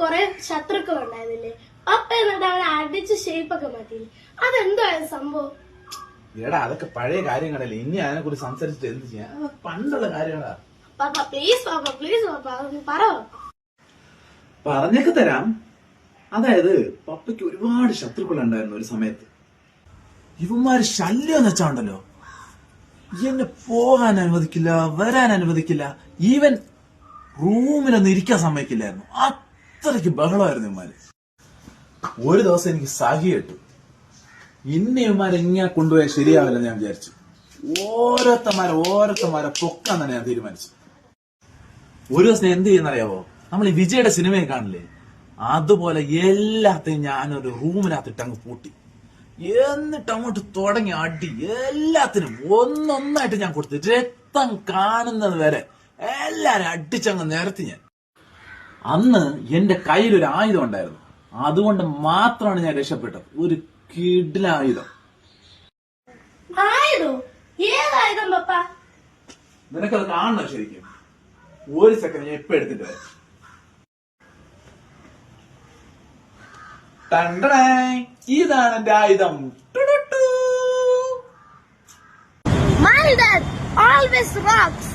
കൊറേ ശത്രുക്കൾ ഉണ്ടായിരുന്നില്ലേ? പപ്പ എന്നിട്ട് അവനെ അടിച്ച് ഷേപ്പൊക്കെ മാറ്റിയില്ലേ? അതെന്തായാലും സംഭവം? എടാ അതൊക്കെ പഴയ കാര്യങ്ങളല്ലേ, ഇനി അതിനെ കുറിച്ച് സംസാരിച്ചിട്ട് എന്ത് ചെയ്യാൻ? പണ്ടുള്ള കാര്യങ്ങളാ. പാപ്പ പ്ലീസ് പാപ്പ അതൊന്ന് പറ. പറഞ്ഞൊക്കെ തരാം. അതായത് പപ്പയ്ക്ക് ഒരുപാട് ശത്രുക്കൾ ഉണ്ടായിരുന്നു ഒരു സമയത്ത്. ഇവന്മാര് ശല്യം എന്ന് വെച്ചാണ്ടല്ലോ, എന്നെ പോകാൻ അനുവദിക്കില്ല, വരാൻ അനുവദിക്കില്ല, ഈവൻ റൂമിലൊന്നും ഇരിക്കാൻ സമ്മതിക്കില്ലായിരുന്നു. അത്രയ്ക്ക് ബഹളമായിരുന്നു ഇവന്മാര്. ഒരു ദിവസം എനിക്ക് സഹി കിട്ടു, ഇന്ന ഇവന്മാരെ ഇങ്ങനെ കൊണ്ടുപോയാൽ ശരിയാവില്ലെന്ന് ഞാൻ വിചാരിച്ചു. ഓരോരുത്തന്മാരെ പൊക്കാൻ തന്നെ ഞാൻ തീരുമാനിച്ചു. ഒരു ദിവസം എന്ത് ചെയ്യുന്നറിയാവോ, നമ്മൾ ഈ വിജയുടെ സിനിമയെ കാണില്ലേ, അതുപോലെ എല്ലാത്തെയും ഞാനൊരു റൂമിനകത്തിട്ട് അങ്ങ് പൂട്ടി. എന്നിട്ട് അങ്ങോട്ട് തുടങ്ങി അടി. എല്ലാത്തിനും ഒന്നൊന്നായിട്ട് ഞാൻ കൊടുത്തു. രക്തം കാണുന്നത് വരെ എല്ലാരും അടിച്ചങ്ങ് നിരത്തി. ഞാൻ അന്ന് എന്റെ കയ്യിലൊരു ആയുധം ഉണ്ടായിരുന്നു, അതുകൊണ്ട് മാത്രമാണ് ഞാൻ രക്ഷപ്പെട്ടത്. ഒരു കിടിലായുധം. ഏതായുധം പപ്പ? നിനക്കത് കാണണോ ശരിക്കും? ഒരു സെക്കൻഡ്, ഞാൻ ഇപ്പൊ എടുത്തിട്ട് വരാം. ഇതാണ് എന്റെ ആയുധം. My dad always rocks.